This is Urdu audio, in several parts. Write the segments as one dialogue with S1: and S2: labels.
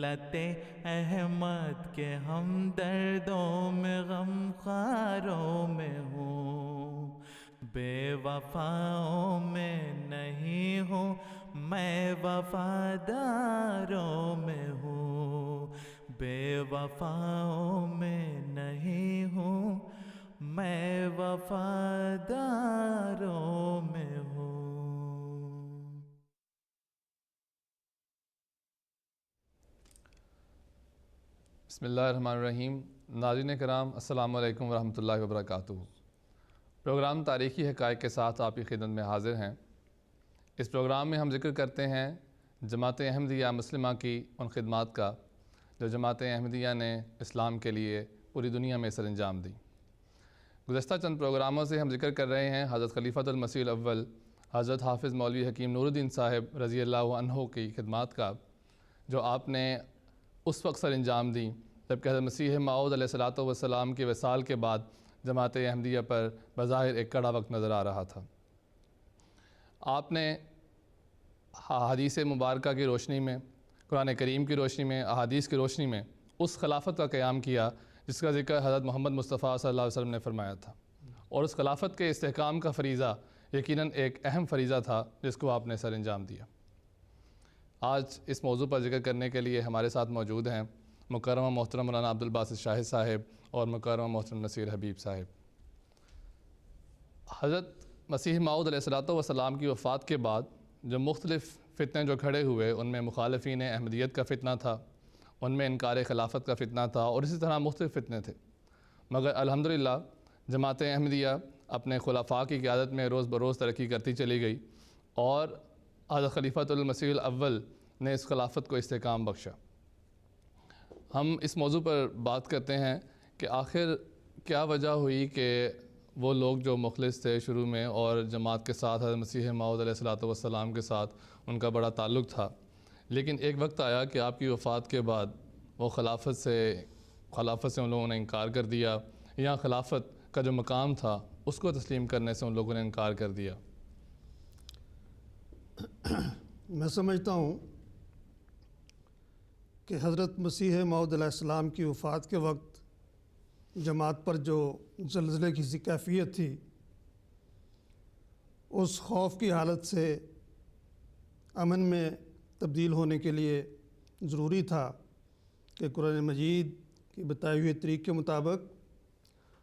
S1: ملت احمد کے ہم دردوں میں غم خواروں میں ہوں، بے وفاؤں میں نہیں ہوں میں وفاداروں میں ہوں، بے وفاؤں میں نہیں ہوں میں وفاداروں میں ہوں۔
S2: بسم اللہ الرحمن الرحیم۔ ناظرین کرام السلام علیکم ورحمۃ اللہ وبرکاتہ۔ پروگرام تاریخی حقائق کے ساتھ آپ کی خدمت میں حاضر ہیں۔ اس پروگرام میں ہم ذکر کرتے ہیں جماعت احمدیہ مسلمہ کی ان خدمات کا جو جماعت احمدیہ نے اسلام کے لیے پوری دنیا میں سر انجام دی۔ گزشتہ چند پروگراموں سے ہم ذکر کر رہے ہیں حضرت خلیفۃ المسیح الاول حضرت حافظ مولوی حکیم نور الدین صاحب رضی اللہ عنہ کی خدمات کا، جو آپ نے اس وقت سر انجام دی جب کہ حضرت مسیح موعود علیہ الصلوۃ والسلام کے وصال کے بعد جماعت احمدیہ پر بظاہر ایک کڑا وقت نظر آ رہا تھا۔ آپ نے حدیث مبارکہ کی روشنی میں، قرآن کریم کی روشنی میں، احادیث کی روشنی میں اس خلافت کا قیام کیا جس کا ذکر حضرت محمد مصطفیٰ صلی اللہ علیہ وسلم نے فرمایا تھا، اور اس خلافت کے استحکام کا فریضہ یقیناً ایک اہم فریضہ تھا جس کو آپ نے سر انجام دیا۔ آج اس موضوع پر ذکر کرنے کے لیے ہمارے ساتھ موجود ہیں مکرمہ محترم مولانا عبدالباسط شاہد صاحب اور مکرمہ محترم نصیر حبیب صاحب۔ حضرت مسیح موعود علیہ الصلوۃ والسلام کی وفات کے بعد جو مختلف فتنے جو کھڑے ہوئے ان میں مخالفین احمدیت کا فتنہ تھا، ان میں انکار خلافت کا فتنہ تھا، اور اسی طرح مختلف فتنے تھے، مگر الحمدللہ جماعت احمدیہ اپنے خلفاء کی قیادت میں روز بروز ترقی کرتی چلی گئی، اور حضرت خلیفۃ المسیح الاول نے اس خلافت کو استحکام بخشا۔ ہم اس موضوع پر بات کرتے ہیں کہ آخر کیا وجہ ہوئی کہ وہ لوگ جو مخلص تھے شروع میں اور جماعت کے ساتھ حضرت مسیح موعود علیہ الصلوۃ والسلام کے ساتھ ان کا بڑا تعلق تھا، لیکن ایک وقت آیا کہ آپ کی وفات کے بعد وہ خلافت سے ان لوگوں نے انکار کر دیا، یا خلافت کا جو مقام تھا اس کو تسلیم کرنے سے ان لوگوں نے انکار کر دیا۔
S3: میں سمجھتا ہوں کہ حضرت مسیح موعود علیہ السلام کی وفات کے وقت جماعت پر جو زلزلے کی سی کیفیت تھی، اس خوف کی حالت سے امن میں تبدیل ہونے کے لیے ضروری تھا کہ قرآن مجید کی بتائی ہوئی طریق کے مطابق،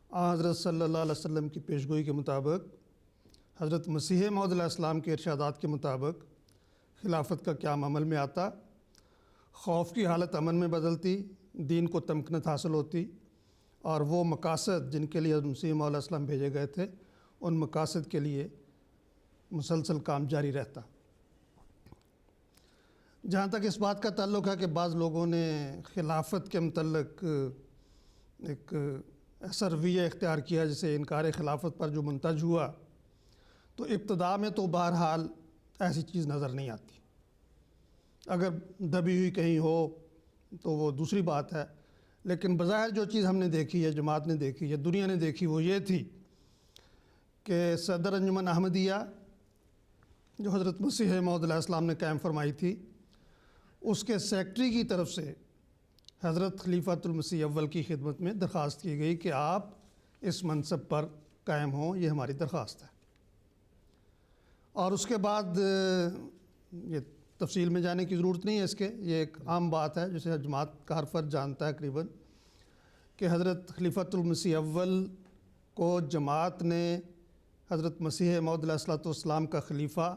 S3: حضرت صلی اللہ علیہ وسلم کی پیشگوئی کے مطابق، حضرت مسیح موعود علیہ السلام کے ارشادات کے مطابق خلافت کا قیام عمل میں آتا، خوف کی حالت امن میں بدلتی، دین کو تمکنت حاصل ہوتی، اور وہ مقاصد جن کے لیے حضرت مسیح موعود علیہ السلام بھیجے گئے تھے ان مقاصد کے لیے مسلسل کام جاری رہتا۔ جہاں تک اس بات کا تعلق ہے کہ بعض لوگوں نے خلافت کے متعلق ایک ایسا رویہ اختیار کیا جسے انکار خلافت پر جو منتج ہوا، تو ابتدا میں تو بہرحال ایسی چیز نظر نہیں آتی، اگر دبی ہوئی کہیں ہو تو وہ دوسری بات ہے، لیکن بظاہر جو چیز ہم نے دیکھی ہے، جماعت نے دیکھی ہے، دنیا نے دیکھی، وہ یہ تھی کہ صدر انجمن احمدیہ جو حضرت مسیح موعود علیہ السلام نے قائم فرمائی تھی، اس کے سیکٹری کی طرف سے حضرت خلیفۃ المسیح اول کی خدمت میں درخواست کی گئی کہ آپ اس منصب پر قائم ہوں، یہ ہماری درخواست ہے۔ اور اس کے بعد یہ تفصیل میں جانے کی ضرورت نہیں ہے اس کے، یہ ایک عام بات ہے جسے جماعت کا ہر فرد جانتا ہے تقریباً، کہ حضرت خلیفۃ المسیح اول کو جماعت نے حضرت مسیح موعود علیہ السلام کا خلیفہ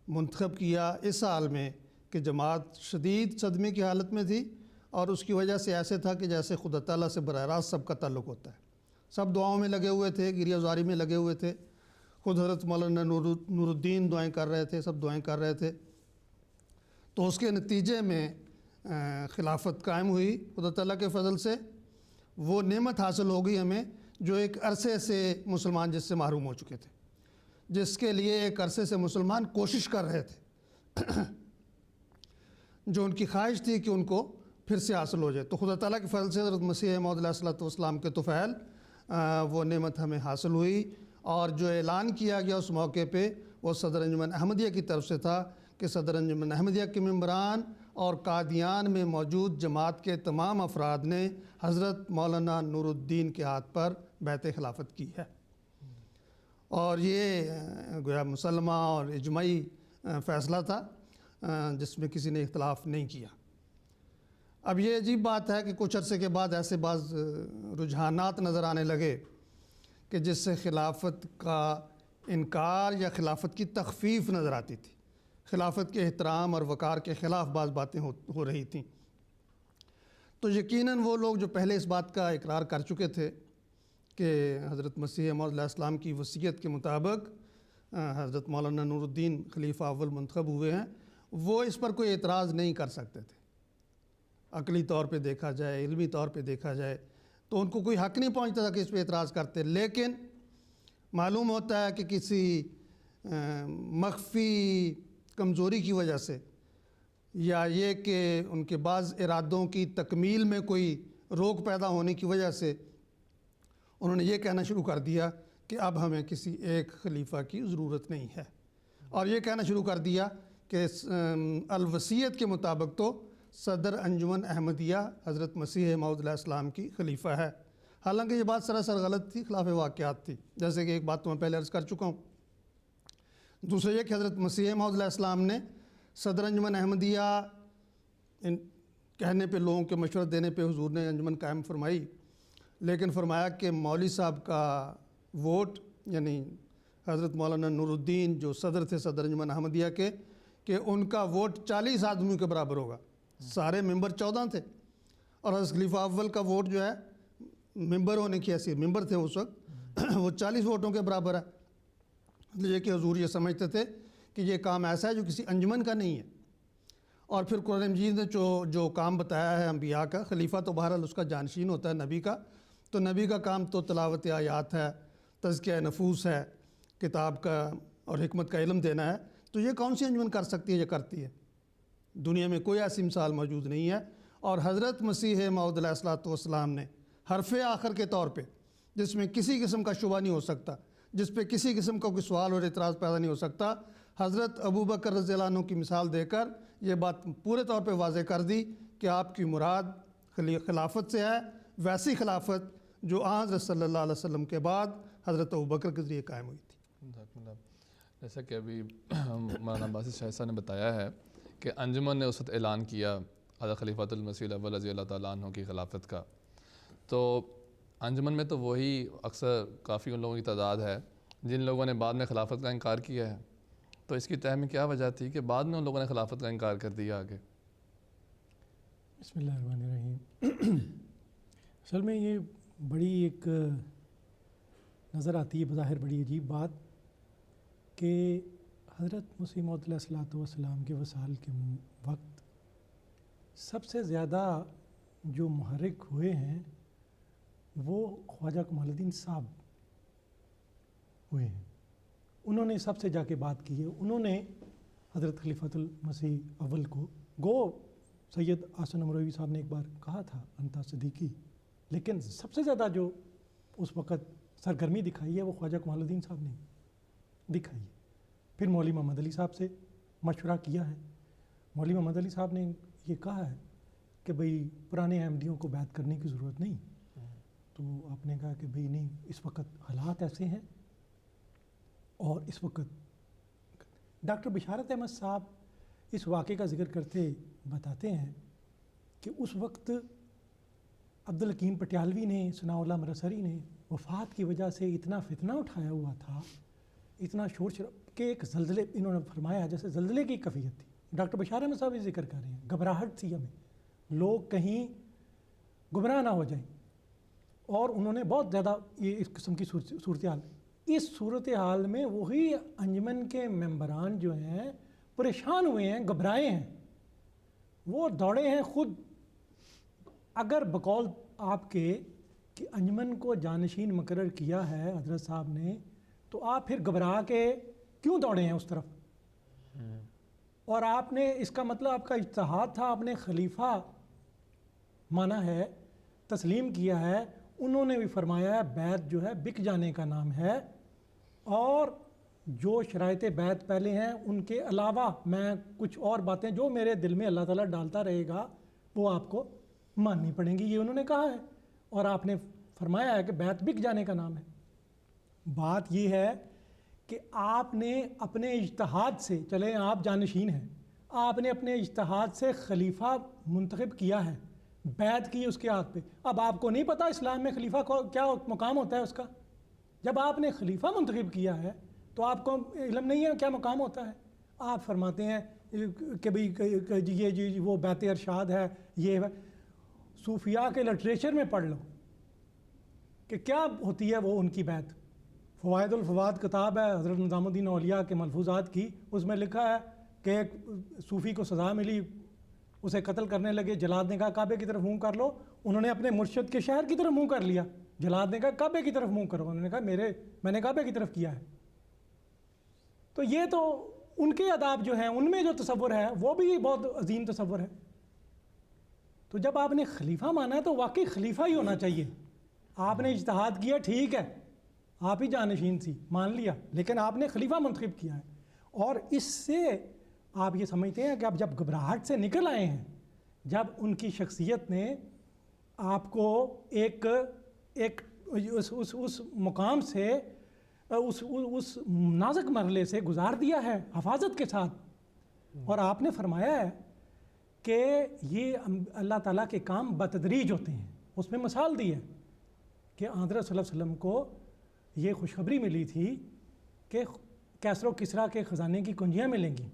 S3: منتخب کیا اس حال میں کہ جماعت شدید صدمے کی حالت میں تھی، اور اس کی وجہ سے ایسے تھا کہ جیسے خدا تعالیٰ سے براہ راست سب کا تعلق ہوتا ہے، سب دعاؤں میں لگے ہوئے تھے، گریہ زاری میں لگے ہوئے تھے، خود حضرت مولانا نور الدین دعائیں کر رہے تھے، سب دعائیں کر رہے تھے، تو اس کے نتیجے میں خلافت قائم ہوئی خدا تعالیٰ کے فضل سے۔ وہ نعمت حاصل ہو گئی ہمیں جو ایک عرصے سے مسلمان جس سے محروم ہو چکے تھے، جس کے لیے ایک عرصے سے مسلمان کوشش کر رہے تھے، جو ان کی خواہش تھی کہ ان کو پھر سے حاصل ہو جائے، تو خدا تعالیٰ کے فضل سے حضرت مسیح موعود علیہ السلام کے طفیل وہ نعمت ہمیں حاصل ہوئی، اور جو اعلان کیا گیا اس موقع پہ وہ صدر انجمن احمدیہ کی طرف سے تھا کہ صدر انجمن احمدیہ کے ممبران اور قادیان میں موجود جماعت کے تمام افراد نے حضرت مولانا نور الدین کے ہاتھ پر بیعت خلافت کی ہے، اور یہ گویا مسلمہ اور اجماعی فیصلہ تھا جس میں کسی نے اختلاف نہیں کیا۔ اب یہ عجیب بات ہے کہ کچھ عرصے کے بعد ایسے بعض رجحانات نظر آنے لگے کہ جس سے خلافت کا انکار یا خلافت کی تخفیف نظر آتی تھی، خلافت کے احترام اور وقار کے خلاف بعض باتیں ہو رہی تھیں۔ تو یقیناً وہ لوگ جو پہلے اس بات کا اقرار کر چکے تھے کہ حضرت مسیح موعود علیہ السلام کی وصیت کے مطابق حضرت مولانا نور الدین خلیفہ اول منتخب ہوئے ہیں، وہ اس پر کوئی اعتراض نہیں کر سکتے تھے۔ عقلی طور پہ دیکھا جائے، علمی طور پہ دیکھا جائے تو ان کو کوئی حق نہیں پہنچتا تھا کہ اس پہ اعتراض کرتے، لیکن معلوم ہوتا ہے کہ کسی مخفی کمزوری کی وجہ سے یا یہ کہ ان کے بعض ارادوں کی تکمیل میں کوئی روک پیدا ہونے کی وجہ سے انہوں نے یہ کہنا شروع کر دیا کہ اب ہمیں کسی ایک خلیفہ کی ضرورت نہیں ہے، اور یہ کہنا شروع کر دیا کہ الوصیت کے مطابق تو صدر انجمن احمدیہ حضرت مسیح موعود علیہ السلام کی خلیفہ ہے، حالانکہ یہ بات سراسر غلط تھی، خلاف واقعات تھی، جیسے کہ ایک بات تو میں پہلے عرض کر چکا ہوں۔ دوسرا یہ کہ حضرت مسیح موعود علیہ السلام نے صدر انجمن احمدیہ کہنے پہ، لوگوں کے مشورہ دینے پہ حضور نے انجمن قائم فرمائی، لیکن فرمایا کہ مولوی صاحب کا ووٹ، یعنی حضرت مولانا نور الدین جو صدر تھے صدر انجمن احمدیہ کے، کہ ان کا ووٹ 40 آدمیوں کے برابر ہوگا، سارے ممبر 14 تھے، اور حضرت خلیفہ اول کا ووٹ جو ہے ممبر ہونے کی حیثیت، ممبر تھے اس وقت، وہ 40 ووٹوں کے برابر ہے۔ یہ کہ حضور یہ سمجھتے تھے کہ یہ کام ایسا ہے جو کسی انجمن کا نہیں ہے، اور پھر قرآن مجید نے جو کام بتایا ہے انبیاء کا، خلیفہ تو بہرحال اس کا جانشین ہوتا ہے نبی کا، تو نبی کا کام تو تلاوت آیات ہے، تزکیہ نفوس ہے، کتاب کا اور حکمت کا علم دینا ہے، تو یہ کون سی انجمن کر سکتی ہے؟ یہ کرتی ہے، دنیا میں کوئی ایسی مثال موجود نہیں ہے۔ اور حضرت مسیح موعود علیہ السلام نے حرف آخر کے طور پہ، جس میں کسی قسم کا شبہ نہیں ہو سکتا، جس پہ کسی قسم کا کوئی سوال اور اعتراض پیدا نہیں ہو سکتا، حضرت ابوبکر رضی اللہ عنہ کی مثال دے کر یہ بات پورے طور پہ واضح کر دی کہ آپ کی مراد خلافت سے ہے، ویسی خلافت جو حضرت صلی اللہ علیہ وسلم کے بعد حضرت ابوبکر کے ذریعے قائم ہوئی تھی۔
S2: جیسا کہ ابھی مولانا باسط شاہ صاحب نے بتایا ہے کہ انجمن نے اس وقت اعلان کیا حضرت خلیفۃ المسیح الاول رضی اللہ تعالیٰ عنہ کی خلافت کا، تو انجمن میں تو وہی اکثر کافی ان لوگوں کی تعداد ہے جن لوگوں نے بعد میں خلافت کا انکار کیا ہے، تو اس کی تہ میں کیا وجہ تھی کہ بعد میں ان لوگوں نے خلافت کا انکار کر دیا آگے؟
S4: بسم اللہ الرحمن الرحیم۔ اصل میں یہ بڑی ایک نظر آتی ہے بظاہر بڑی عجیب بات کہ حضرت مسیح موعود علیہ السلام کے وصال کے وقت سب سے زیادہ جو محرک ہوئے ہیں وہ خواجہ کمال الدین صاحب ہوئے ہیں، انہوں نے سب سے جا کے بات کی ہے، انہوں نے حضرت خلیفۃ المسیح اول کو، گو سید احسن امروی صاحب نے ایک بار کہا تھا انتا صدیقی، لیکن سب سے زیادہ جو اس وقت سرگرمی دکھائی ہے وہ خواجہ کمال الدین صاحب نے دکھائی ہے۔ پھر مولوی محمد علی صاحب سے مشورہ کیا ہے، مولوی محمد علی صاحب نے یہ کہا ہے کہ بھئی پرانے احمدیوں کو بیعت کرنے کی ضرورت نہیں، تو آپ نے کہا کہ بھئی نہیں، اس وقت حالات ایسے ہیں، اور اس وقت ڈاکٹر بشارت احمد صاحب اس واقعے کا ذکر کرتے بتاتے ہیں کہ اس وقت عبدالحکیم پٹیالوی نے، ثناء اللہ مرسری نے وفات کی وجہ سے اتنا فتنہ اٹھایا ہوا تھا، اتنا شور شراب کہ ایک زلزلے، انہوں نے فرمایا جیسے زلزلے کی کیفیت تھی۔ ڈاکٹر بشار احمد صاحب یہ ذکر کر رہے ہیں، گھبراہٹ تھی ہمیں، لوگ کہیں گمراہ نہ ہو جائیں، اور انہوں نے بہت زیادہ یہ اس قسم کی صورتحال، اس صورتحال میں وہی انجمن کے ممبران جو ہیں پریشان ہوئے ہیں، گھبرائے ہیں، وہ دوڑے ہیں خود، اگر بقول آپ کے کہ انجمن کو جانشین مقرر کیا ہے حضرت صاحب نے، تو آپ پھر گھبرا کے کیوں دوڑے ہیں اس طرف؟ اور آپ نے اس کا مطلب آپ کا اجتہاد تھا، آپ نے خلیفہ مانا ہے، تسلیم کیا ہے، انہوں نے بھی فرمایا ہے بیعت جو ہے بک جانے کا نام ہے، اور جو شرائط بیعت پہلے ہیں ان کے علاوہ میں کچھ اور باتیں جو میرے دل میں اللہ تعالیٰ ڈالتا رہے گا وہ آپ کو ماننی پڑیں گی، یہ انہوں نے کہا ہے۔ اور آپ نے فرمایا ہے کہ بیعت بک جانے کا نام ہے۔ بات یہ ہے کہ آپ نے اپنے اجتہاد سے، چلیں آپ جانشین ہیں، آپ نے اپنے اجتہاد سے خلیفہ منتخب کیا ہے، بیعت کی اس کے ہاتھ پہ۔ اب آپ کو نہیں پتہ اسلام میں خلیفہ کو کیا مقام ہوتا ہے اس کا؟ جب آپ نے خلیفہ منتخب کیا ہے تو آپ کو علم نہیں ہے کیا مقام ہوتا ہے؟ آپ فرماتے ہیں کہ بھئی یہ وہ بیعت ارشاد ہے، یہ ہے۔ صوفیاء کے لٹریچر میں پڑھ لو کہ کیا ہوتی ہے وہ ان کی بیعت۔ فوائد الفواد کتاب ہے حضرت نظام الدین اولیاء کے ملفوظات کی، اس میں لکھا ہے کہ ایک صوفی کو سزا ملی، اسے قتل کرنے لگے، جلاد نے کہا کعبے کی طرف منہ کر لو، انہوں نے اپنے مرشد کے شہر کی طرف منہ کر لیا، جلاد نے کہا کعبے کی طرف منہ کرو، انہوں نے کہا میں نے کعبے کی طرف کیا ہے۔ تو یہ تو ان کے آداب جو ہیں ان میں جو تصور ہے وہ بھی بہت عظیم تصور ہے۔ تو جب آپ نے خلیفہ مانا ہے تو واقعی خلیفہ ہی ہونا چاہیے۔ آپ نے اجتہاد کیا، ٹھیک ہے، آپ ہی جانشین سی، مان لیا، لیکن آپ نے خلیفہ منتخب کیا ہے۔ اور اس سے آپ یہ سمجھتے ہیں کہ آپ جب گھبراہٹ سے نکل آئے ہیں، جب ان کی شخصیت نے آپ کو ایک اس مقام سے اس نازک مرحلے سے گزار دیا ہے حفاظت کے ساتھ، اور آپ نے فرمایا ہے کہ یہ اللہ تعالیٰ کے کام بتدریج ہوتے ہیں۔ اس میں مثال دی ہے کہ حضرت صلی اللہ علیہ وسلم کو یہ خوشخبری ملی تھی کہ کیسر و کسریٰ کے خزانے کی کنجیاں ملیں گی،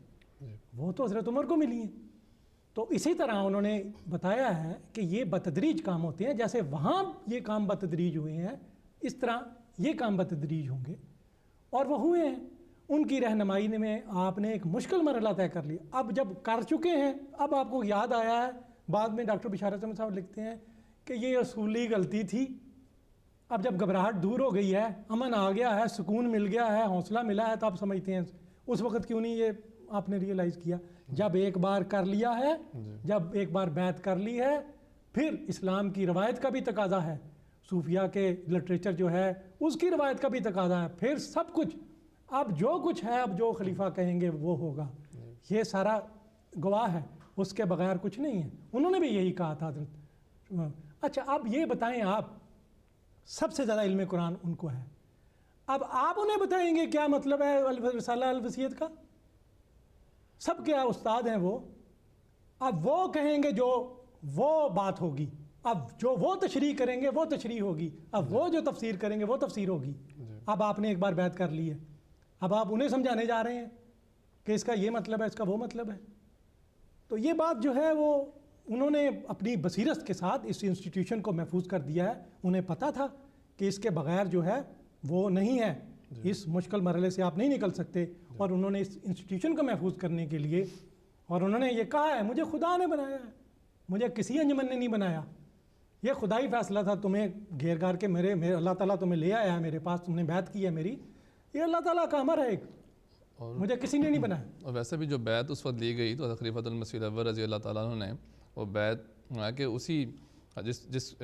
S4: وہ تو حضرت عمر کو ملی ہیں۔ تو اسی طرح انہوں نے بتایا ہے کہ یہ بتدریج کام ہوتے ہیں، جیسے وہاں یہ کام بتدریج ہوئے ہیں اس طرح یہ کام بتدریج ہوں گے، اور وہ ہوئے ہیں۔ ان کی رہنمائی میں آپ نے ایک مشکل مرحلہ طے کر لیا، اب جب کر چکے ہیں اب آپ کو یاد آیا ہے۔ بعد میں ڈاکٹر بشارت احمد صاحب لکھتے ہیں کہ یہ اصولی غلطی تھی، اب جب گھبراہٹ دور ہو گئی ہے، امن آ گیا ہے، سکون مل گیا ہے، حوصلہ ملا ہے، تو آپ سمجھتے ہیں اس وقت کیوں نہیں یہ آپ نے ریئلائز کیا؟ جب ایک بار کر لیا ہے، جب ایک بار بیعت کر لی ہے، پھر اسلام کی روایت کا بھی تقاضا ہے، صوفیاء کے لٹریچر جو ہے اس کی روایت کا بھی تقاضا ہے، پھر سب کچھ اب جو کچھ ہے، اب جو خلیفہ کہیں گے وہ ہوگا، یہ سارا گواہ ہے، اس کے بغیر کچھ نہیں ہے۔ انہوں نے بھی یہی کہا تھا حضرت۔ اچھا اب یہ بتائیں، آپ سب سے زیادہ علم قرآن ان کو ہے، اب آپ انہیں بتائیں گے کیا مطلب ہے رسالہ الوصیت کا؟ سب کے استاد ہیں وہ، اب وہ کہیں گے جو وہ بات ہوگی، اب جو وہ تشریح کریں گے وہ تشریح ہوگی، اب وہ جو تفسیر کریں گے وہ تفسیر ہوگی۔ اب آپ نے ایک بار بیعت کر لی ہے، اب آپ انہیں سمجھانے جا رہے ہیں کہ اس کا یہ مطلب ہے، اس کا وہ مطلب ہے۔ تو یہ بات جو ہے وہ انہوں نے اپنی بصیرت کے ساتھ اس انسٹیٹیوشن کو محفوظ کر دیا ہے۔ انہیں پتہ تھا کہ اس کے بغیر جو ہے وہ نہیں ہے، اس مشکل مرحلے سے آپ نہیں نکل سکتے، اور انہوں نے اس انسٹیٹیوشن کو محفوظ کرنے کے لیے، اور انہوں نے یہ کہا ہے مجھے خدا نے بنایا ہے، مجھے کسی انجمن نے نہیں بنایا، یہ خدائی فیصلہ تھا، تمہیں گھیر گھار کے میرے اللہ تعالیٰ تمہیں لے آیا ہے میرے پاس، تم نے بیعت کی ہے میری، یہ اللہ تعالیٰ کا امر ہے ایک، مجھے کسی نے نہیں بنایا۔
S2: اور ویسے بھی جو بیعت اس وقت لی گئی تو خلیفۃ المسیح الاول رضی اللہ تعالیٰ عنہ نے وہ بیعت کہ اسی جس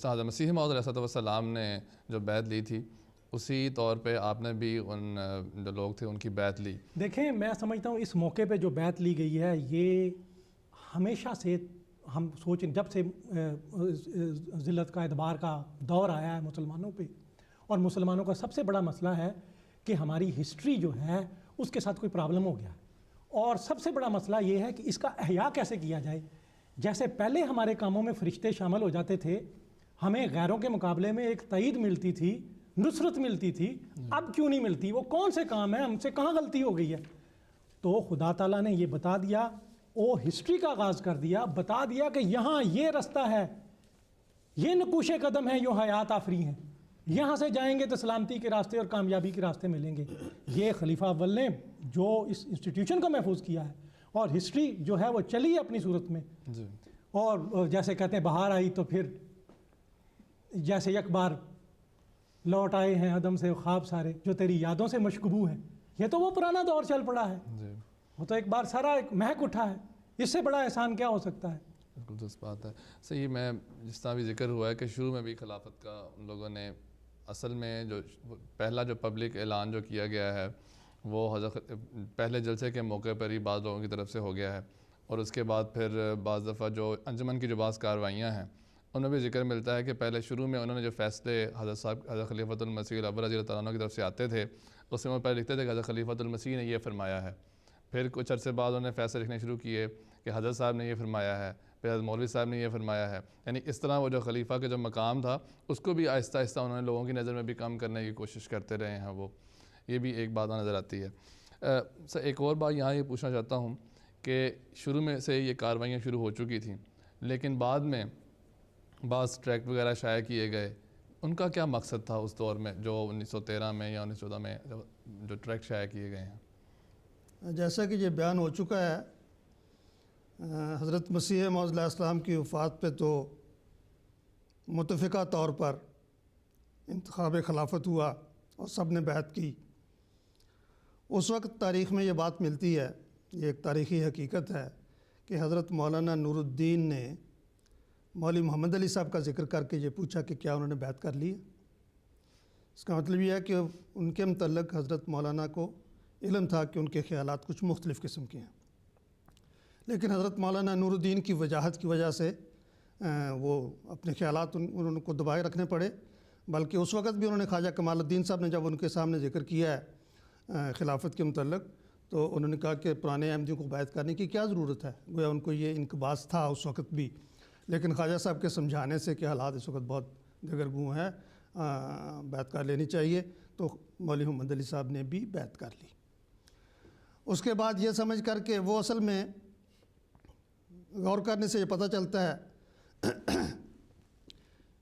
S2: طرح حضرت مسیح موعود علیہ السلام نے جو بیعت لی تھی اسی طور پہ آپ نے بھی ان جو لوگ تھے ان کی بیعت لی۔
S4: دیکھیں میں سمجھتا ہوں اس موقع پہ جو بیعت لی گئی ہے یہ ہمیشہ سے ہم سوچیں، جب سے ذلت کا ادبار کا دور آیا ہے مسلمانوں پہ، اور مسلمانوں کا سب سے بڑا مسئلہ ہے کہ ہماری ہسٹری جو ہے اس کے ساتھ کوئی پرابلم ہو گیا ہے، اور سب سے بڑا مسئلہ یہ ہے کہ اس کا احیاء کیسے کیا جائے۔ جیسے پہلے ہمارے کاموں میں فرشتے شامل ہو جاتے تھے، ہمیں غیروں کے مقابلے میں ایک تائید ملتی تھی، نصرت ملتی تھی، اب کیوں نہیں ملتی؟ وہ کون سے کام ہیں؟ ہم سے کہاں غلطی ہو گئی ہے؟ تو خدا تعالیٰ نے یہ بتا دیا، وہ ہسٹری کا آغاز کر دیا، بتا دیا کہ یہاں یہ رستہ ہے، یہ نقوش قدم ہے، جو حیات آفری ہیں، یہاں سے جائیں گے تو سلامتی کے راستے اور کامیابی کے راستے ملیں گے۔ یہ خلیفہ اول نے جو اس انسٹیٹیوشن کو محفوظ کیا ہے، اور ہسٹری جو ہے وہ چلی ہے اپنی صورت میں، اور جیسے کہتے ہیں بہار آئی تو پھر جیسے یک بار لوٹ آئے ہیں عدم سے خواب سارے جو تیری یادوں سے مشکبو ہیں، یہ تو وہ پرانا دور چل پڑا ہے، وہ تو ایک بار سارا ایک مہک اٹھا ہے، اس سے بڑا احسان کیا ہو سکتا ہے؟
S2: بالکل درست بات ہے۔ صحیح، میں جس طرح بھی ذکر ہوا ہے کہ شروع میں بھی خلافت کا ان لوگوں نے اصل میں جو پہلا جو پبلک اعلان جو کیا گیا ہے وہ حضرت پہلے جلسے کے موقع پر ہی بعض لوگوں کی طرف سے ہو گیا ہے، اور اس کے بعد پھر بعض دفعہ جو انجمن کی جو بعض کارروائیاں ہیں ان میں بھی ذکر ملتا ہے کہ پہلے شروع میں انہوں نے جو فیصلے حضرت خلیفۃ المسیح الاول رضی اللہ تعالیٰ عنہ کی طرف سے آتے تھے اس میں وہ پہلے لکھتے تھے کہ حضرت خلیفۃ المسیح نے یہ فرمایا ہے، پھر کچھ عرصے بعد انہوں نے فیصلے لکھنے شروع کیے کہ حضرت صاحب نے یہ فرمایا ہے، پھر حضرت مولوی صاحب نے یہ فرمایا ہے، یعنی اس طرح وہ جو خلیفہ کے جو مقام تھا اس کو بھی آہستہ آہستہ انہوں نے لوگوں کی نظر میں بھی کم کرنے کی کوشش کرتے رہے ہیں وہ، یہ بھی ایک بات نظر آتی ہے۔ سر ایک اور بات یہاں یہ پوچھنا چاہتا ہوں کہ شروع میں سے یہ کارروائیاں شروع ہو چکی تھیں، لیکن بعد میں بعض ٹریکٹ وغیرہ شائع کیے گئے، ان کا کیا مقصد تھا اس دور میں جو 1913 میں یا 1914 میں جو ٹریکٹ شائع کیے گئے ہیں؟
S3: جیسا کہ یہ بیان ہو چکا ہے، حضرت مسیح موعود علیہ السلام کی وفات پہ تو متفقہ طور پر انتخاب خلافت ہوا اور سب نے بیعت کی۔ اس وقت تاریخ میں یہ بات ملتی ہے، یہ ایک تاریخی حقیقت ہے کہ حضرت مولانا نور الدین نے مولوی محمد علی صاحب کا ذکر کر کے یہ پوچھا کہ کیا انہوں نے بیعت کر لی ہے۔ اس کا مطلب یہ ہے کہ ان کے متعلق حضرت مولانا کو علم تھا کہ ان کے خیالات کچھ مختلف قسم کے ہیں، لیکن حضرت مولانا نور الدین کی وجاہت کی وجہ سے وہ اپنے خیالات انہوں کو دبائے رکھنے پڑے، بلکہ اس وقت بھی انہوں نے خواجہ کمال الدین صاحب نے جب ان کے سامنے ذکر کیا ہے خلافت کے متعلق تو انہوں نے کہا کہ پرانے احمدیوں کو بیعت کرنے کی کیا ضرورت ہے، گویا ان کو یہ انقباض تھا اس وقت بھی، لیکن خواجہ صاحب کے سمجھانے سے کہ حالات اس وقت بہت دگرگوں ہیں، بیعت کر لینی چاہیے، تو مولوی محمد علی صاحب نے بھی بیعت کر لی۔ اس کے بعد یہ سمجھ کر کہ وہ اصل میں غور کرنے سے یہ پتہ چلتا ہے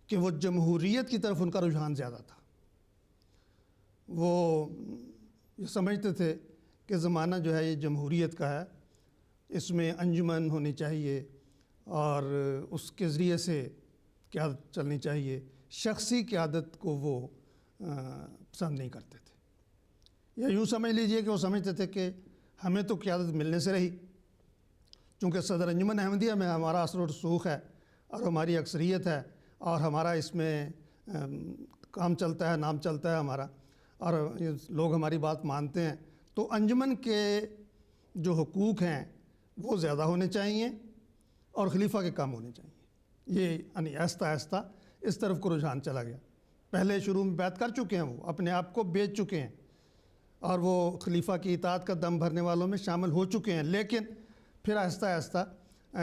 S3: کہ وہ جمہوریت کی طرف ان کا رجحان زیادہ تھا۔ وہ یہ سمجھتے تھے کہ زمانہ جو ہے یہ جمہوریت کا ہے، اس میں انجمن ہونی چاہیے اور اس کے ذریعے سے قیادت چلنی چاہیے، شخصی قیادت کو وہ پسند نہیں کرتے تھے، یا یوں سمجھ لیجئے کہ وہ سمجھتے تھے کہ ہمیں تو قیادت ملنے سے رہی، چونکہ صدر انجمن احمدیہ میں ہمارا اثر و رسوخ ہے اور ہماری اکثریت ہے اور ہمارا اس میں کام چلتا ہے، نام چلتا ہے ہمارا، اور لوگ ہماری بات مانتے ہیں، تو انجمن کے جو حقوق ہیں وہ زیادہ ہونے چاہیے اور خلیفہ کے کام ہونے چاہیے۔ یہ یعنی آہستہ آہستہ اس طرف کو رجحان چلا گیا۔ پہلے شروع میں بیعت کر چکے ہیں، وہ اپنے آپ کو بیچ چکے ہیں اور وہ خلیفہ کی اطاعت کا دم بھرنے والوں میں شامل ہو چکے ہیں، لیکن پھر آہستہ آہستہ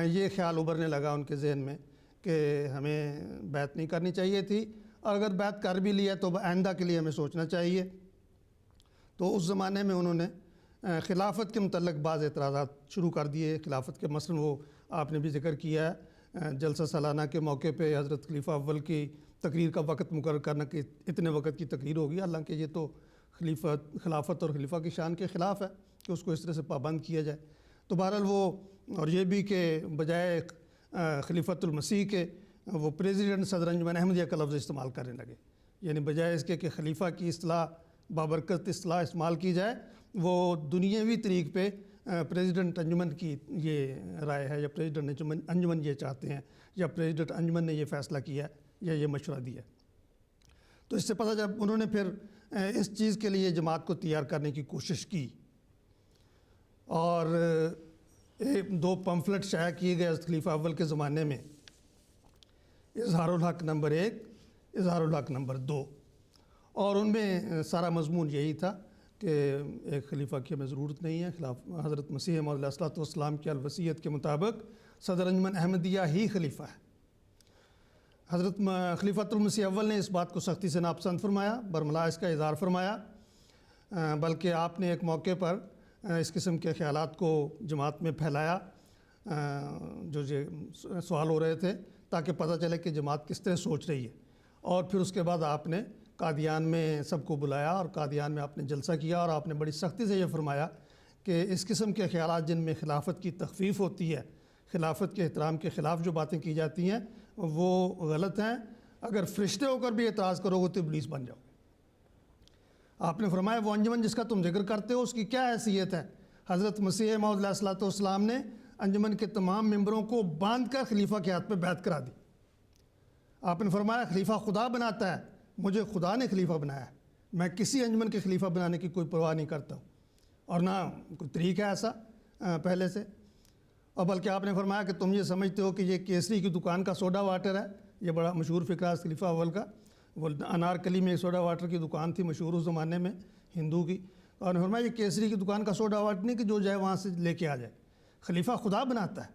S3: یہ خیال ابھرنے لگا ان کے ذہن میں کہ ہمیں بیعت نہیں کرنی چاہیے تھی، اور اگر بیعت کر بھی لیا تو آئندہ کے لیے ہمیں سوچنا چاہیے۔ تو اس زمانے میں انہوں نے خلافت کے متعلق بعض اعتراضات شروع کر دیے۔ خلافت کے مثلاً وہ آپ نے بھی ذکر کیا ہے، جلسہ سالانہ کے موقع پہ حضرت خلیفہ اول کی تقریر کا وقت مقرر کرنا کہ اتنے وقت کی تقریر ہوگی، حالانکہ یہ تو خلافت اور خلیفہ کی شان کے خلاف ہے کہ اس کو اس طرح سے پابند کیا جائے۔ تو بہرحال وہ، اور یہ بھی کہ بجائے خلیفۃ المسیح کے وہ پریزیڈنٹ صدر انجمن احمدیہ کا لفظ استعمال کرنے لگے، یعنی بجائے اس کے کہ خلیفہ کی اصطلاح بابرکت اصطلاح استعمال کی جائے، وہ دنیاوی طریق پہ پریزیڈنٹ انجمن کی یہ رائے ہے، یا پریزیڈنٹ انجمن یہ چاہتے ہیں، یا پریزیڈنٹ انجمن نے یہ فیصلہ کیا یا یہ مشورہ دیا۔ تو اس سے پتہ جب انہوں نے پھر اس چیز کے لیے جماعت کو تیار کرنے کی کوشش کی، اور دو پمفلٹ شائع کیے گئے خلیفہ اول کے زمانے میں، اظہار الحق نمبر 1، اظہار الحق نمبر 2، اور ان میں سارا مضمون یہی تھا کہ ایک خلیفہ کی ہمیں ضرورت نہیں ہے، حضرت مسیح موعود علیہ الصلوۃ والسلام کی الوصیت کے مطابق صدر انجمن احمدیہ ہی خلیفہ ہے۔ حضرت خلیفۃ المسیح اول نے اس بات کو سختی سے ناپسند فرمایا، برملا اس کا اظہار فرمایا، بلکہ آپ نے ایک موقع پر اس قسم کے خیالات کو جماعت میں پھیلایا، جو سوال ہو رہے تھے، تاکہ پتہ چلے کہ جماعت کس طرح سوچ رہی ہے، اور پھر اس کے بعد آپ نے قادیان میں سب کو بلایا اور قادیان میں آپ نے جلسہ کیا، اور آپ نے بڑی سختی سے یہ فرمایا کہ اس قسم کے خیالات جن میں خلافت کی تخفیف ہوتی ہے، خلافت کے احترام کے خلاف جو باتیں کی جاتی ہیں وہ غلط ہیں، اگر فرشتے ہو کر بھی اعتراض کرو گے تو ابلیس بن جاؤ گے۔ آپ نے فرمایا وہ انجمن جس کا تم ذکر کرتے ہو اس کی کیا حیثیت ہے؟ حضرت مسیح موعود علیہ الصلوۃ والسلام نے انجمن کے تمام ممبروں کو باندھ کر خلیفہ کے ہاتھ پہ بیعت کرا دی۔ آپ نے فرمایا خلیفہ خدا بناتا ہے، مجھے خدا نے خلیفہ بنایا ہے، میں کسی انجمن کے خلیفہ بنانے کی کوئی پرواہ نہیں کرتا ہوں، اور نہ کوئی طریقہ ہے ایسا پہلے سے۔ اور بلکہ آپ نے فرمایا کہ تم یہ سمجھتے ہو کہ یہ کیسری کی دکان کا سوڈا واٹر ہے، یہ بڑا مشہور فقرہ ہے خلیفہ اول کا، وہ انارکلی میں ایک سوڈا واٹر کی دکان تھی مشہور اس زمانے میں ہندو کی، اور فرمایا یہ کیسری کی دکان کا سوڈا واٹر نہیں کہ جو جائے وہاں سے لے کے آ جائے، خلیفہ خدا بناتا ہے۔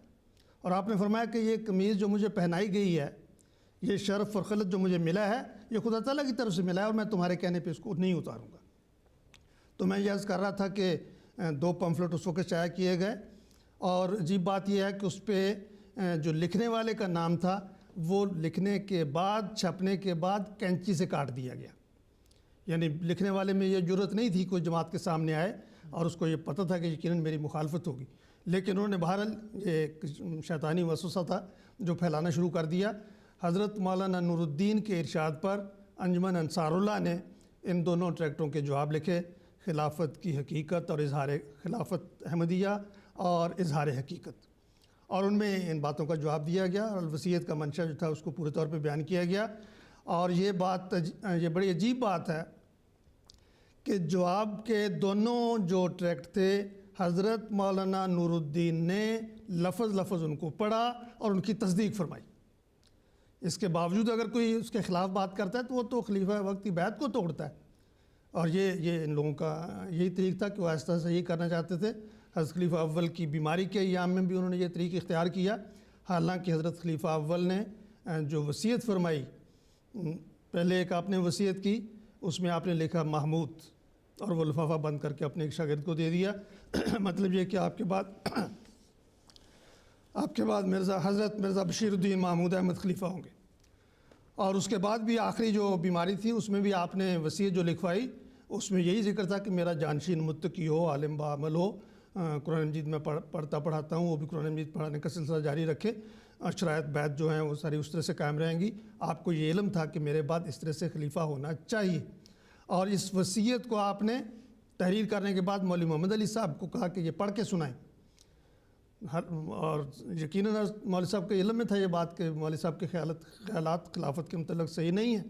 S3: اور آپ نے فرمایا کہ یہ قمیض جو مجھے پہنائی گئی ہے، یہ شرف اور خلت جو مجھے ملا ہے، یہ خدا تعالیٰ کی طرف سے ملا ہے، اور میں تمہارے کہنے پہ اس کو نہیں اتاروں گا۔ تو میں یہ عرض کر رہا تھا کہ 2 پمفلٹ اس وقت شائع کیے گئے، اور عجیب بات یہ ہے کہ اس پہ جو لکھنے والے کا نام تھا وہ لکھنے کے بعد، چھپنے کے بعد کینچی سے کاٹ دیا گیا، یعنی لکھنے والے میں یہ جرت نہیں تھی کوئی جماعت کے سامنے آئے اور اس کو یہ پتہ تھا کہ یقیناً میری مخالفت ہوگی، لیکن انہوں نے بہرحال یہ ایک شیطانی وسوسہ تھا جو پھیلانا شروع کر دیا۔ حضرت مولانا نور الدین کے ارشاد پر انجمن انصار اللہ نے ان دونوں ٹریکٹوں کے جواب لکھے، خلافت کی حقیقت اور اظہار خلافت احمدیہ اور اظہار حقیقت، اور ان میں ان باتوں کا جواب دیا گیا، اور الوصیت کا منشا جو تھا اس کو پورے طور پہ بیان کیا گیا۔ اور یہ بڑی عجیب بات ہے کہ جواب کے دونوں جو ٹریکٹ تھے حضرت مولانا نور الدین نے لفظ لفظ ان کو پڑھا اور ان کی تصدیق فرمائی۔ اس کے باوجود اگر کوئی اس کے خلاف بات کرتا ہے تو وہ تو خلیفہ وقت کی بیعت کو توڑتا ہے، اور یہ ان لوگوں کا یہی طریق تھا کہ وہ آہستہ آہستہ یہی کرنا چاہتے تھے۔ حضرت خلیفہ اول کی بیماری کے ایام میں بھی انہوں نے یہ طریق اختیار کیا، حالانکہ حضرت خلیفہ اول نے جو وصیت فرمائی، پہلے ایک آپ نے وصیت کی، اس میں آپ نے لکھا محمود، اور وہ لفافہ بند کر کے اپنے ایک شاگرد کو دے دیا، مطلب یہ کہ آپ کے بعد حضرت مرزا بشیر الدین محمود احمد خلیفہ ہوں گے۔ اور اس کے بعد بھی آخری جو بیماری تھی اس میں بھی آپ نے وصیت جو لکھوائی، اس میں یہی ذکر تھا کہ میرا جانشین متقی ہو، عالم بعمل ہو، قرآن مجید میں پڑھتا پڑھاتا ہوں، وہ بھی قرآن مجید پڑھانے کا سلسلہ جاری رکھے، شرائط بیعت جو ہیں وہ ساری اس طرح سے قائم رہیں گی۔ آپ کو یہ علم تھا کہ میرے بعد اس طرح سے خلیفہ ہونا چاہیے، اور اس وصیت کو آپ نے تحریر کرنے کے بعد مولوی محمد علی صاحب کو کہا کہ یہ پڑھ کے سنائیں، اور یقیناً مولوی صاحب کے علم میں تھا یہ بات کہ مولوی صاحب کے خیالات خلافت کے متعلق صحیح نہیں ہیں۔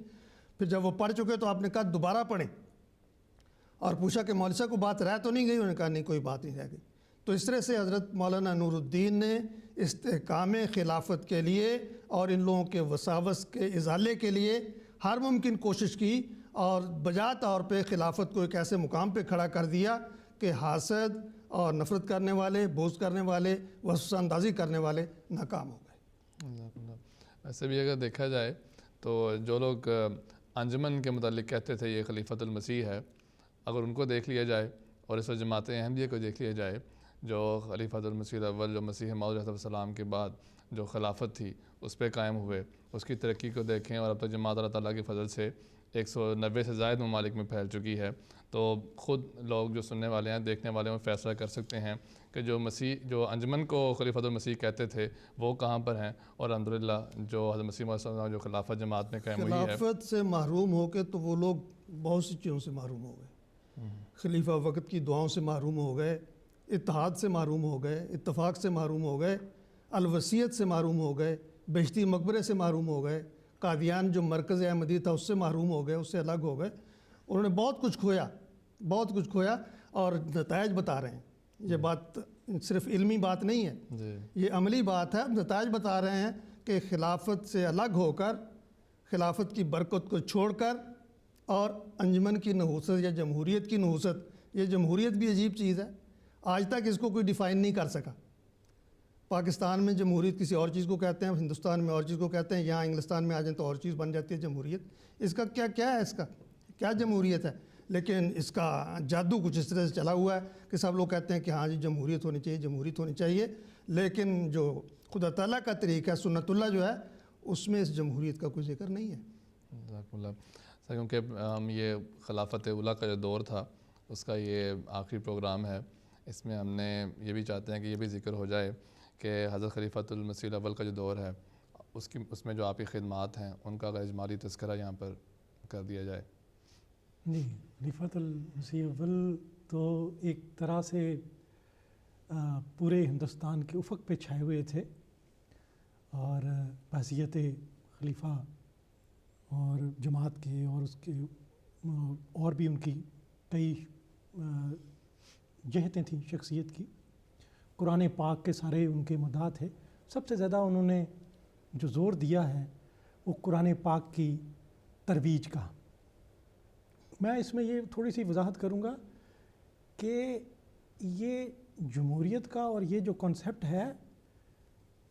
S3: پھر جب وہ پڑھ چکے تو آپ نے کہا دوبارہ پڑھیں، اور پوچھا کہ مولوی صاحب کو بات رہ تو نہیں گئی؟ انہوں نے کہا نہیں، کوئی بات نہیں رہ گئی۔ تو اس طرح سے حضرت مولانا نور الدین نے استحکام خلافت کے لیے اور ان لوگوں کے وساوس کے ازالے کے لیے ہر ممکن کوشش کی، اور بجا طور پہ خلافت کو ایک ایسے مقام پہ کھڑا کر دیا کہ حاسد اور نفرت کرنے والے، بغض کرنے والے، وسوسہ اندازی کرنے والے ناکام ہو گئے۔
S2: ویسے بھی اگر دیکھا جائے تو جو لوگ انجمن کے متعلق کہتے تھے یہ خلیفۃ المسیح ہے، اگر ان کو دیکھ لیا جائے اور اس وقت جماعت احمدیہ کو دیکھ لیا جائے، جو خلیفۃ المسیح اول جو مسیح موعود علیہ السلام کے بعد جو خلافت تھی اس پہ قائم ہوئے، اس کی ترقی کو دیکھیں، اور اب تک جماعت اللہ تعالیٰ کے فضل سے 190 سے زائد ممالک میں پھیل چکی ہے، تو خود لوگ جو سننے والے ہیں، دیکھنے والے ہیں، وہ فیصلہ کر سکتے ہیں کہ جو انجمن کو خلیفۃ المسیح کہتے تھے وہ کہاں پر ہیں، اور الحمدللہ جو حضرت مسیح موعود علیہ السلام جو خلافت جماعت میں قائم ہوئی ہے،
S3: خلافت سے محروم ہو کے تو وہ لوگ بہت سی چیزوں سے محروم ہو گئے۔ خلیفہ وقت کی دعاؤں سے محروم ہو گئے، اتحاد سے محروم ہو گئے، اتفاق سے محروم ہو گئے، الوصیت سے محروم ہو گئے، بہشتی مقبرے سے محروم ہو گئے، قادیان جو مرکز احمدی تھا اس سے محروم ہو گئے، اس سے الگ ہو گئے۔ انہوں نے بہت کچھ کھویا اور نتائج بتا رہے ہیں۔ یہ بات صرف علمی بات نہیں ہے، یہ عملی بات ہے۔ نتائج بتا رہے ہیں کہ خلافت سے الگ ہو کر، خلافت کی برکت کو چھوڑ کر، اور انجمن کی نحوست یا جمہوریت کی نحوست، یہ جمہوریت بھی عجیب چیز ہے، آج تک اس کو کوئی ڈیفائن نہیں کر سکا۔ پاکستان میں جمہوریت کسی اور چیز کو کہتے ہیں، ہندوستان میں اور چیز کو کہتے ہیں، یہاں انگلستان میں آ جائیں تو اور چیز بن جاتی ہے جمہوریت۔ اس کا کیا ہے، اس کا کیا جمہوریت ہے؟ لیکن اس کا جادو کچھ اس طرح سے چلا ہوا ہے کہ سب لوگ کہتے ہیں کہ ہاں جی جمہوریت ہونی چاہیے، جمہوریت ہونی چاہیے، لیکن جو خدا تعالیٰ کا طریقہ سنت اللہ جو ہے اس میں اس جمہوریت کا کوئی ذکر نہیں ہے۔
S2: جزاک اللہ سر، کیونکہ یہ خلافت اولیٰ کا جو دور تھا اس کا یہ آخری پروگرام ہے، اس میں ہم نے یہ بھی چاہتے ہیں کہ یہ بھی ذکر ہو جائے کہ حضرت خلیفۃ المسیح اول کا جو دور ہے اس میں جو آپ کی خدمات ہیں ان کا اگر اجمالی تذکرہ یہاں پر کر دیا جائے۔
S4: جی، خلیفۃ المسیح اول تو ایک طرح سے پورے ہندوستان کے افق پہ چھائے ہوئے تھے، اور بحیثیت خلیفہ اور جماعت کے اور اس کے اور بھی ان کی کئی جہتیں تھیں شخصیت کی. قرآن پاک کے سارے ان کے مدعا تھے. سب سے زیادہ انہوں نے جو زور دیا ہے وہ قرآن پاک کی ترویج کا. میں اس میں یہ تھوڑی سی وضاحت کروں گا کہ یہ جمہوریت کا اور یہ جو کنسیپٹ ہے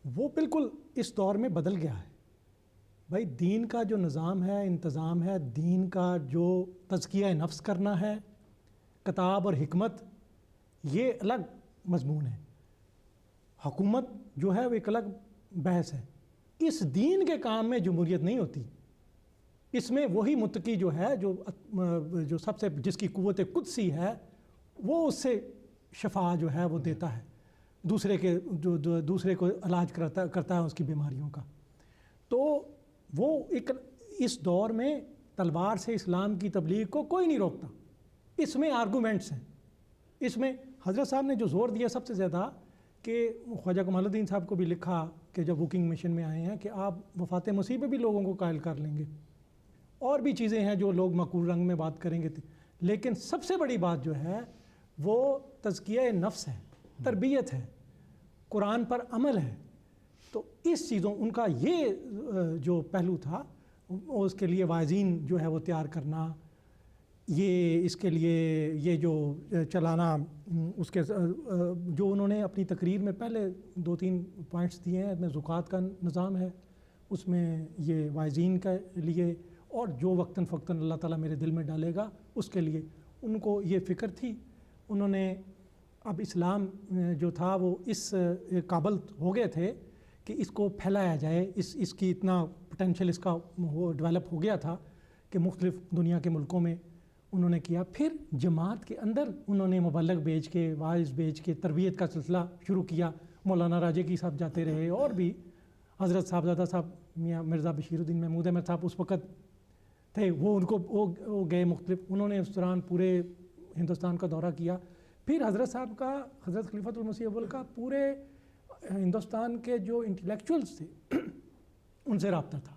S4: وہ بالکل اس دور میں بدل گیا ہے. بھائی دین کا جو نظام ہے، انتظام ہے، دین کا جو تزکیہ نفس کرنا ہے، کتاب اور حکمت، یہ الگ مضمون ہے. حکومت جو ہے وہ ایک الگ بحث ہے. اس دین کے کام میں جمہوریت نہیں ہوتی. اس میں وہی متقی جو ہے جو سب سے جس کی قوت قدسی ہے وہ اس سے شفا جو ہے وہ دیتا ہے، دوسرے کے جو دوسرے کو علاج کرتا ہے اس کی بیماریوں کا. تو وہ ایک اس دور میں تلوار سے اسلام کی تبلیغ کو کوئی نہیں روکتا. اس میں آرگومنٹس ہیں. اس میں حضرت صاحب نے جو زور دیا سب سے زیادہ کہ خواجہ کمال الدین صاحب کو بھی لکھا کہ جب بکنگ مشن میں آئے ہیں کہ آپ وفات مسیح پہ بھی لوگوں کو قائل کر لیں گے، اور بھی چیزیں ہیں جو لوگ معقول رنگ میں بات کریں گے، لیکن سب سے بڑی بات جو ہے وہ تزکیہ نفس ہے، تربیت ہے، قرآن پر عمل ہے. تو اس چیزوں ان کا یہ جو پہلو تھا اس کے لیے واعظین جو ہے وہ تیار کرنا، یہ اس کے لیے یہ جو چلانا، اس کے جو انہوں نے اپنی تقریر میں پہلے 2-3 پوائنٹس دیے ہیں. اس میں زکوٰۃ کا نظام ہے، اس میں یہ واعظین کے لیے، اور جو وقتاً فوقتاً اللہ تعالیٰ میرے دل میں ڈالے گا اس کے لیے ان کو یہ فکر تھی. انہوں نے اب اسلام جو تھا وہ اس قابل ہو گئے تھے کہ اس کو پھیلایا جائے، اس کی اتنا پوٹینشیل اس کا وہ ڈیولپ ہو گیا تھا کہ مختلف دنیا کے ملکوں میں انہوں نے کیا. پھر جماعت کے اندر انہوں نے مبلغ بھیج کے، واعظ بھیج کے تربیت کا سلسلہ شروع کیا. مولانا راجے کی صاحب جاتے رہے، اور بھی حضرت صاحبزادہ صاحب میاں مرزا بشیر الدین محمود احمد صاحب اس وقت تھے، وہ ان کو وہ گئے مختلف. انہوں نے اس دوران پورے ہندوستان کا دورہ کیا. پھر حضرت صاحب کا، حضرت خلیفۃ المسیح اول کا پورے ہندوستان کے جو انٹلیکچوئلس تھے ان سے رابطہ تھا،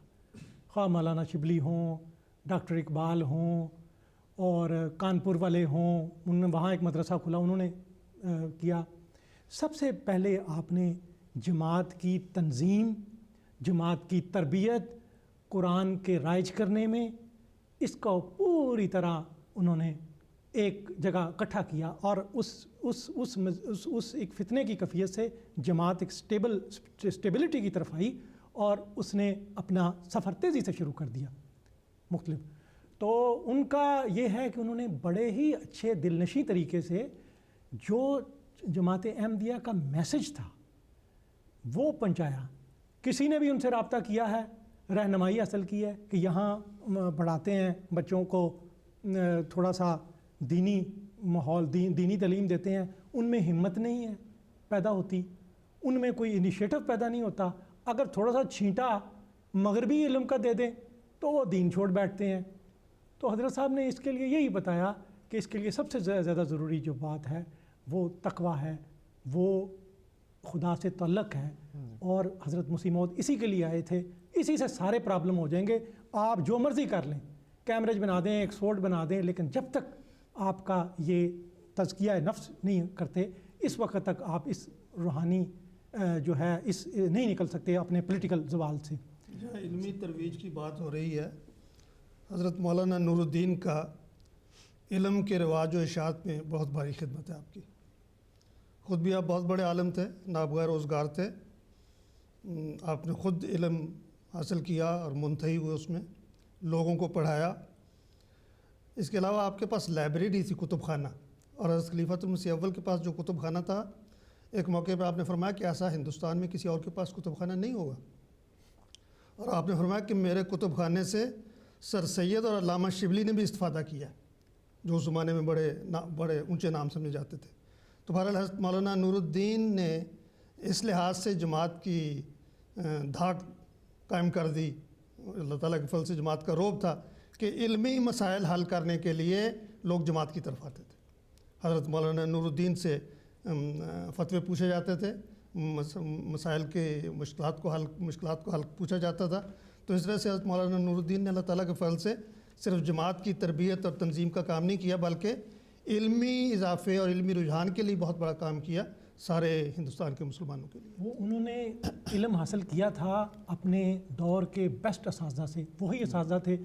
S4: خواہ مولانا شبلی ہوں، ڈاکٹر اقبال ہوں، اور کانپور والے ہوں. ان نے وہاں ایک مدرسہ کھلا، انہوں نے کیا. سب سے پہلے آپ نے جماعت کی تنظیم، جماعت کی تربیت، قرآن کے رائج کرنے میں اس کو پوری طرح انہوں نے ایک جگہ اکٹھا کیا، اور اس ایک فتنے کی کیفیت سے جماعت ایک اسٹیبلٹی کی طرف آئی، اور اس نے اپنا سفر تیزی سے شروع کر دیا مختلف. تو ان کا یہ ہے کہ انہوں نے بڑے ہی اچھے دلنشیں طریقے سے جو جماعت احمدیہ کا میسج تھا وہ پہنچایا. کسی نے بھی ان سے رابطہ کیا ہے، رہنمائی حاصل کی ہے کہ یہاں پڑھاتے ہیں بچوں کو، تھوڑا سا دینی ماحول، دینی تعلیم دیتے ہیں، ان میں ہمت نہیں ہے پیدا ہوتی، ان میں کوئی انیشیٹو پیدا نہیں ہوتا. اگر تھوڑا سا چھینٹا مغربی علم کا دے دیں تو وہ دین چھوڑ بیٹھتے ہیں. تو حضرت صاحب نے اس کے لیے یہی بتایا کہ اس کے لیے سب سے زیادہ ضروری جو بات ہے وہ تقویٰ ہے، وہ خدا سے تعلق ہے. اور حضرت مسیح موعود اسی کے لیے آئے تھے. اسی سے سارے پرابلم ہو جائیں گے. آپ جو مرضی کر لیں، کیمریج بنا دیں، ایکسپورٹ بنا دیں، لیکن جب تک آپ کا یہ تزکیہ نفس نہیں کرتے اس وقت تک آپ اس روحانی جو ہے اس نہیں نکل سکتے اپنے پولیٹیکل زوال سے.
S3: جہاں علمی ترویج کی بات ہو رہی ہے، حضرت مولانا نور الدین کا علم کے رواج و اشاعت میں بہت بھاری خدمت ہے آپ کی. خود بھی آپ بہت بڑے عالم تھے، نابغہ روزگار تھے. آپ نے خود علم حاصل کیا اور منتہی ہوئے اس میں، لوگوں کو پڑھایا. اس کے علاوہ آپ کے پاس لائبریری تھی، کتب خانہ، اور حضرت خلیفۃ المسیح اول کے پاس جو کتب خانہ تھا، ایک موقع پہ آپ نے فرمایا کہ ایسا ہندوستان میں کسی اور کے پاس کتب خانہ نہیں ہوگا. اور آپ نے فرمایا کہ میرے کتب خانے سے سر سید اور علامہ شبلی نے بھی استفادہ کیا، جو اس زمانے میں بڑے اونچے نام سمجھے جاتے تھے. تو بہرحال حضرت مولانا نور الدین نے اس لحاظ سے جماعت کی دھاک قائم کر دی. اللہ تعالیٰ کے فضل سے جماعت کا روب تھا کہ علمی مسائل حل کرنے کے لیے لوگ جماعت کی طرف آتے تھے. حضرت مولانا نور الدین سے فتوے پوچھے جاتے تھے، مسائل کے مشکلات کو حل پوچھا جاتا تھا. تو اس طرح سے حضرت مولانا نور الدین نے اللہ تعالیٰ کے فضل سے صرف جماعت کی تربیت اور تنظیم کا کام نہیں کیا بلکہ علمی اضافے اور علمی رجحان کے لیے بہت بڑا کام کیا سارے ہندوستان کے مسلمانوں کے لیے.
S4: وہ انہوں نے علم حاصل کیا تھا اپنے دور کے بیسٹ اساتذہ سے. وہی اساتذہ تھے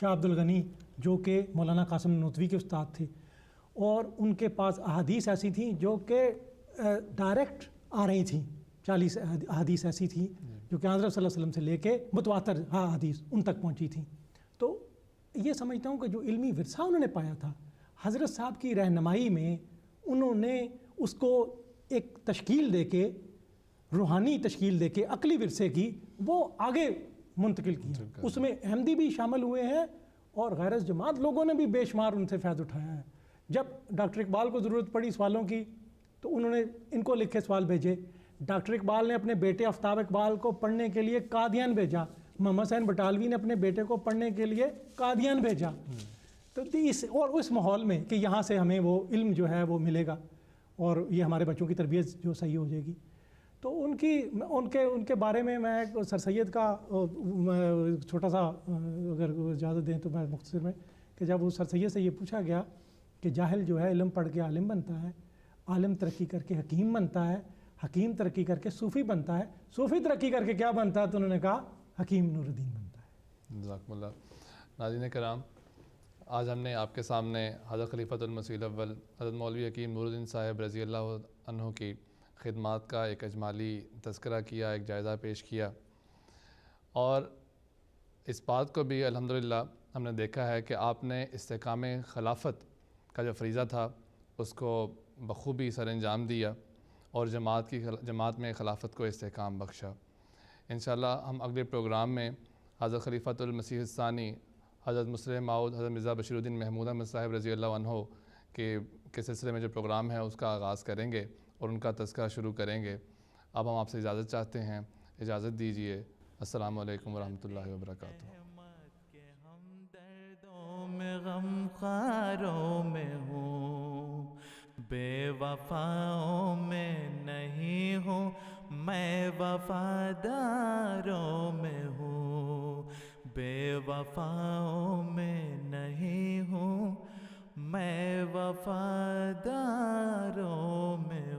S4: شاہ عبد الغنی جو کہ مولانا قاسم نانوتوی کے استاد تھے, اور ان کے پاس احادیث ایسی تھیں جو کہ ڈائریکٹ آ رہی تھیں. 40 احادیث ایسی تھیں جو کہ حضرت صلی اللہ علیہ وسلم سے لے کے متواتر احادیث ان تک پہنچی تھیں. تو یہ سمجھتا ہوں کہ جو علمی ورثہ انہوں نے پایا تھا حضرت صاحب کی رہنمائی میں, انہوں نے اس کو ایک تشکیل دے کے, روحانی تشکیل دے کے عقلی ورثے کی وہ آگے منتقل کیا. اس میں احمدی بھی شامل ہوئے ہیں اور غیر جماعت لوگوں نے بھی بے شمار ان سے فیض اٹھایا ہے. جب ڈاکٹر اقبال کو ضرورت پڑی سوالوں کی تو انہوں نے ان کو لکھے سوال بھیجے. ڈاکٹر اقبال نے اپنے بیٹے آفتاب اقبال کو پڑھنے کے لیے قادیان بھیجا. محمد حسین بٹالوی نے اپنے بیٹے کو پڑھنے کے لیے قادیان بھیجا. تو اس ماحول میں کہ یہاں سے ہمیں وہ علم جو ہے وہ ملے گا اور یہ ہمارے بچوں کی تربیت جو صحیح ہو جائے گی. تو ان کے بارے میں سر سید کا چھوٹا سا اگر اجازت دیں تو میں مختصر میں, کہ جب وہ سر سید سے یہ پوچھا گیا کہ جاہل جو ہے علم پڑھ کے عالم بنتا ہے, عالم ترقی کر کے حکیم بنتا ہے, حکیم ترقی کر کے صوفی بنتا ہے, صوفی ترقی کر کے کیا بنتا ہے, تو انہوں نے کہا حکیم نور الدین بنتا ہے.
S2: جزاکم اللہ. ناظرین کرام, آج ہم نے آپ کے سامنے حضرت خلیفۃ المسیح الاول حضرت مولوی حکیم نور الدین صاحب رضی اللہ عنہ کی خدمات کا ایک اجمالی تذکرہ کیا, ایک جائزہ پیش کیا, اور اس بات کو بھی الحمدللہ ہم نے دیکھا ہے کہ آپ نے استحکام خلافت کا جو فریضہ تھا اس کو بخوبی سر انجام دیا اور جماعت میں خلافت کو استحکام بخشا. انشاءاللہ ہم اگلے پروگرام میں حضرت خلیفۃ المسیح الثانی حضرت مصلح ماؤد حضرت مرزا بشیر الدین محمود احمد صاحب رضی اللہ عنہ کے سلسلے میں جو پروگرام ہے اس کا آغاز کریں گے اور ان کا تذکرہ شروع کریں گے. اب ہم آپ سے اجازت چاہتے ہیں, اجازت دیجیے. السلام علیکم ورحمۃ اللہ وبرکاتہ.
S1: میں غم خاروں میں ہوں, بے وفاؤں میں نہیں ہوں, میں وفاداروں میں ہوں. بے وفاؤں میں نہیں ہوں, میں وفاداروں میں